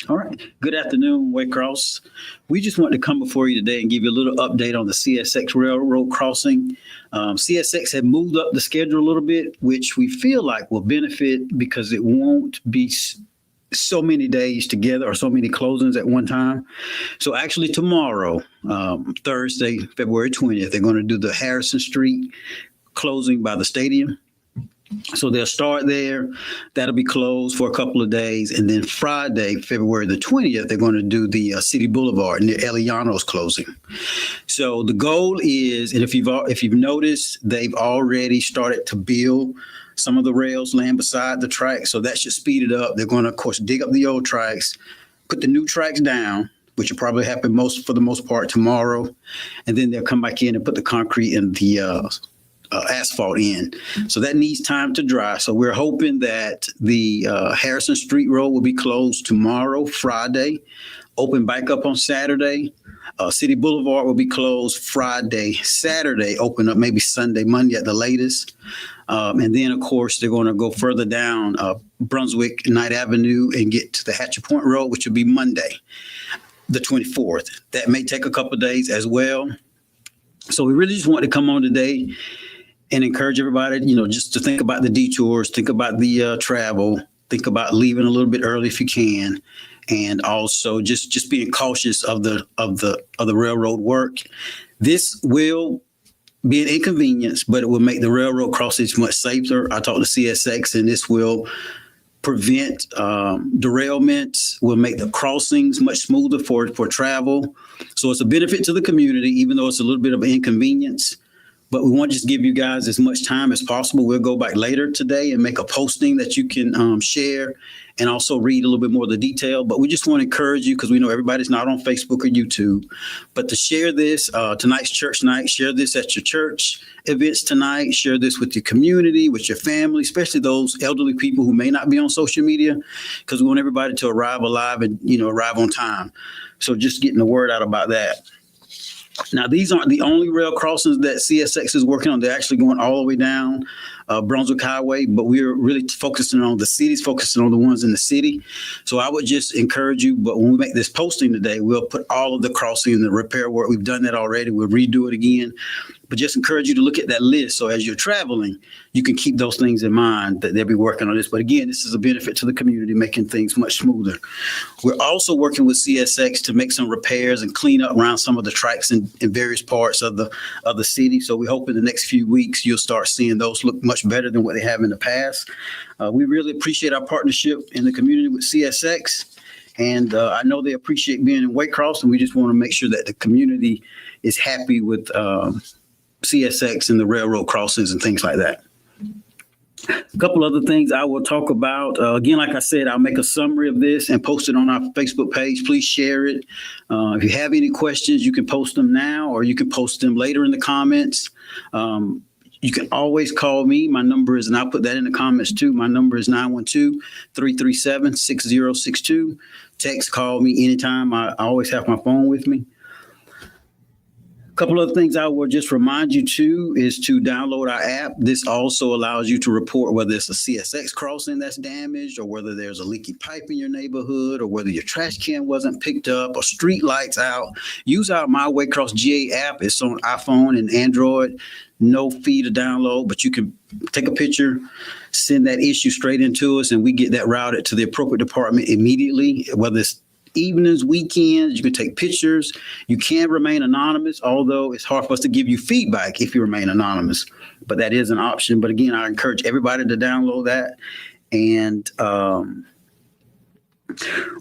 All right. Good afternoon, Waycross. We just want to come before you today and give you a little update on the CSX railroad crossing. CSX had moved up the schedule a little bit, which we feel like will benefit because it won't be so many days together or so many closings at one time. So actually tomorrow, Thursday, February 20th, they're going to do the Harrison Street closing by the stadium. So they'll start there. That'll be closed for a couple of days. And then Friday, February the 20th, they're going to do the City Boulevard near Eliano's closing. So the goal is, and if you've noticed, they've already started to build some of the rails laying beside the tracks. So that should speed it up. They're going to, of course, dig up the old tracks, put the new tracks down, which will probably happen for the most part tomorrow. And then they'll come back in and put the concrete and the asphalt in. So that needs time to dry. So we're hoping that the Harrison Street Road will be closed tomorrow, Friday, open back up on Saturday. City Boulevard will be closed Friday, Saturday, open up maybe Sunday, Monday at the latest. And then, of course, they're going to go further down Brunswick Knight Avenue and get to the Hatchet Point Road, which will be Monday, the 24th. That may take a couple of days as well. So we really just want to come on today and encourage everybody, just to think about the detours, think about the travel, think about leaving a little bit early if you can, and also just being cautious of the railroad work. This will be an inconvenience, but it will make the railroad crossings much safer. I talked to CSX, and this will prevent derailments, will make the crossings much smoother for travel. So it's a benefit to the community, even though it's a little bit of an inconvenience. But we want to just give you guys as much time as possible. We'll go back later today and make a posting that you can share and also read a little bit more of the detail. But we just want to encourage you, because we know everybody's not on Facebook or YouTube, but to share this. Tonight's church night. Share this at your church events tonight. Share this with your community, with your family, especially those elderly people who may not be on social media, because we want everybody to arrive alive and, arrive on time. So just getting the word out about that. Now, these aren't the only rail crossings that CSX is working on. They're actually going all the way down Brunswick Highway, but we're really focusing on the cities, focusing on the ones in the city. So I would just encourage you, but when we make this posting today, we'll put all of the crossing and the repair work. We've done that already. We'll redo it again. But just encourage you to look at that list. So as you're traveling, you can keep those things in mind that they'll be working on this. But again, this is a benefit to the community, making things much smoother. We're also working with CSX to make some repairs and clean up around some of the tracks in various parts of the city. So we hope in the next few weeks, you'll start seeing those look much better than what they have in the past. We really appreciate our partnership in the community with CSX. And I know they appreciate being in Waycross, and we just want to make sure that the community is happy with CSX and the railroad crossings and things like that. A couple other things I will talk about. Again, like I said, I'll make a summary of this and post it on our Facebook page. Please share it. If you have any questions, you can post them now, or you can post them later in the comments. You can always call me. My number is, and I'll put that in the comments too. My number is 912-337-6062. Text, call me anytime. I always have my phone with me. Couple of things I will just remind you to is to download our app. This also allows you to report whether it's a CSX crossing that's damaged, or whether there's a leaky pipe in your neighborhood, or whether your trash can wasn't picked up, or street lights out. Use our My Waycross GA app. It's on iPhone and Android. No fee to download, but you can take a picture, send that issue straight into us, and we get that routed to the appropriate department immediately, whether it's evenings, weekends. You can take pictures. You can remain anonymous, although it's hard for us to give you feedback if you remain anonymous, but that is an option. But again, I encourage everybody to download that. And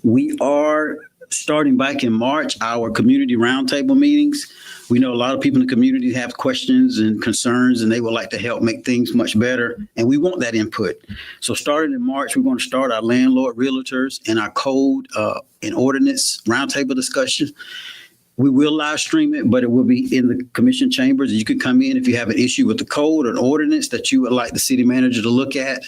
we are starting back in March our community roundtable meetings. We know a lot of people in the community have questions and concerns, and they would like to help make things much better. And we want that input. So starting in March, we're going to start our landlord realtors and our code and ordinance roundtable discussion. We will live stream it, but it will be in the commission chambers. You can come in if you have an issue with the code or an ordinance that you would like the city manager to look at,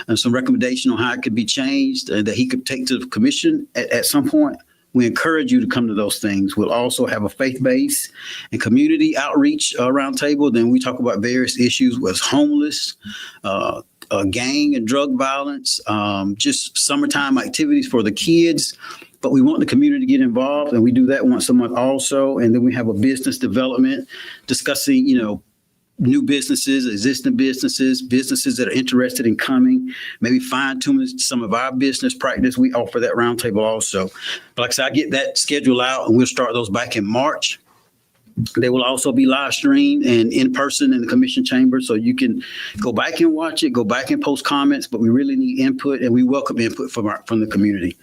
and some recommendation on how it could be changed that he could take to the commission at some point. We encourage you to come to those things. We'll also have a faith-based and community outreach roundtable. Then we talk about various issues with homeless, gang and drug violence, just summertime activities for the kids. but we want the community to get involved, and we do that once a month also. And then we have a business development discussing, new businesses, existing businesses, businesses that are interested in coming, maybe fine tuning some of our business practice. We offer that roundtable also. But like I said, I get that schedule out, and we'll start those back in March. They will also be live streamed and in person in the commission chamber, so you can go back and watch it, go back and post comments. But we really need input, and we welcome input from the community.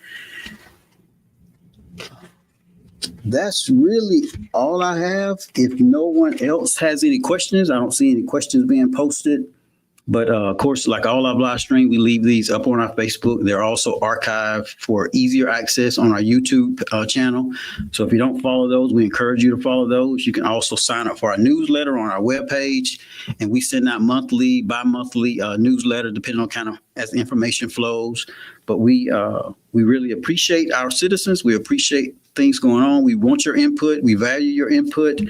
That's really all I have. If no one else has any questions, I don't see any questions being posted. But of course, like all our live stream, we leave these up on our Facebook. They're also archived for easier access on our YouTube channel. So if you don't follow those, we encourage you to follow those. You can also sign up for our newsletter on our webpage, and we send out monthly, bi-monthly newsletter, depending on kind of as the information flows. But we really appreciate our citizens. We appreciate things going on. We want your input. We value your input.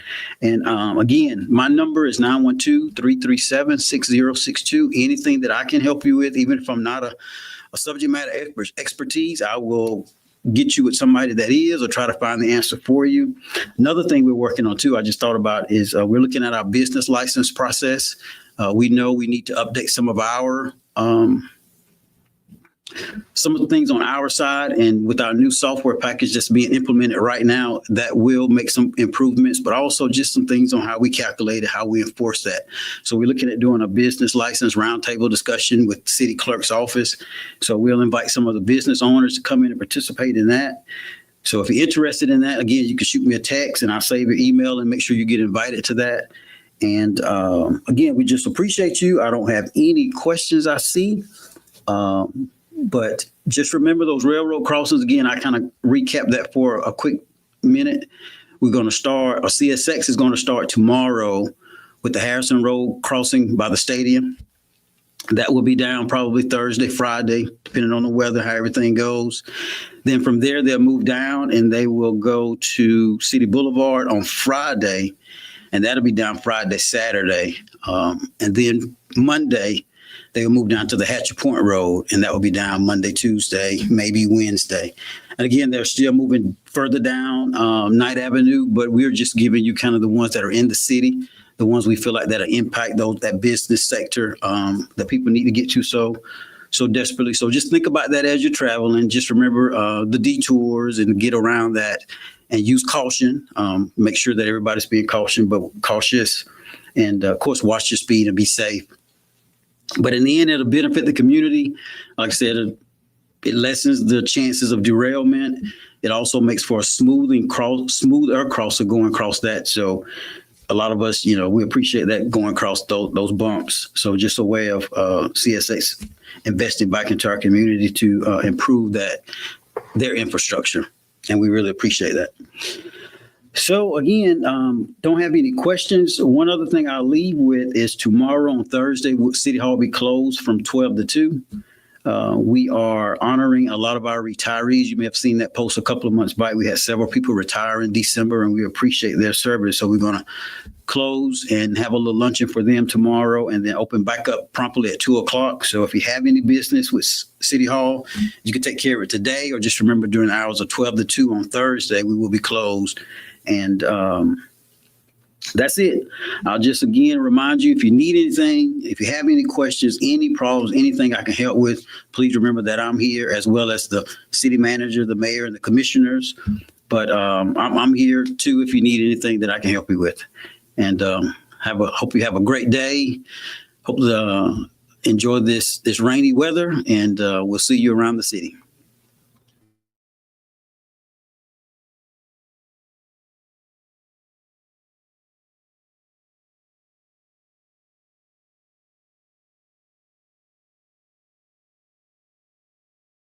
And again, my number is 912-337-6062. Anything that I can help you with, even if I'm not a subject matter expertise, I will get you with somebody that is, or try to find the answer for you. Another thing we're working on too, I just thought about, is we're looking at our business license process. We know we need to update some of the things on our side, and with our new software package that's being implemented right now, that will make some improvements, but also just some things on how we calculate it, how we enforce that. So we're looking at doing a business license roundtable discussion with the city clerk's office. So we'll invite some of the business owners to come in and participate in that. So if you're interested in that, again, you can shoot me a text and I'll save your email and make sure you get invited to that. And again, we just appreciate you. I don't have any questions I see. But just remember those railroad crossings. Again, I kind of recap that for a quick minute. We're going to start, or CSX is going to start tomorrow with the Harrison Road crossing by the stadium. That will be down probably Thursday, Friday, depending on the weather, how everything goes. Then from there, they'll move down and they will go to City Boulevard on Friday, and that'll be down Friday, Saturday. And then Monday, they will move down to the Hatcher Point Road, and that will be down Monday, Tuesday, maybe Wednesday. And again, they're still moving further down Knight Avenue, but we're just giving you kind of the ones that are in the city, the ones we feel like that'll impact that business sector that people need to get to so desperately. So just think about that as you're traveling. Just remember the detours and get around that, and use caution. Make sure that everybody's being cautious, and of course, watch your speed and be safe. But in the end, it'll benefit the community. Like I said, it lessens the chances of derailment. It also makes for a smoother crosser going across that. So a lot of us, we appreciate that going across those bumps. So just a way of CSX investing back into our community to improve their infrastructure. And we really appreciate that. So again, don't have any questions. One other thing I'll leave with is tomorrow on Thursday, City Hall will be closed from 12 to 2. We are honoring a lot of our retirees. You may have seen that post a couple of months back. We had several people retire in December, and we appreciate their service. So we're going to close and have a little luncheon for them tomorrow, and then open back up promptly at 2:00. So if you have any business with City Hall, you can take care of it today, or just remember during the hours of 12 to 2 on Thursday, we will be closed. And that's it. I'll just again remind you, if you need anything, if you have any questions, any problems, anything I can help with, please remember that I'm here, as well as the city manager, the mayor, and the commissioners. But I'm here too if you need anything that I can help you with. And hope you have a great day. Hope to enjoy this rainy weather, and we'll see you around the city.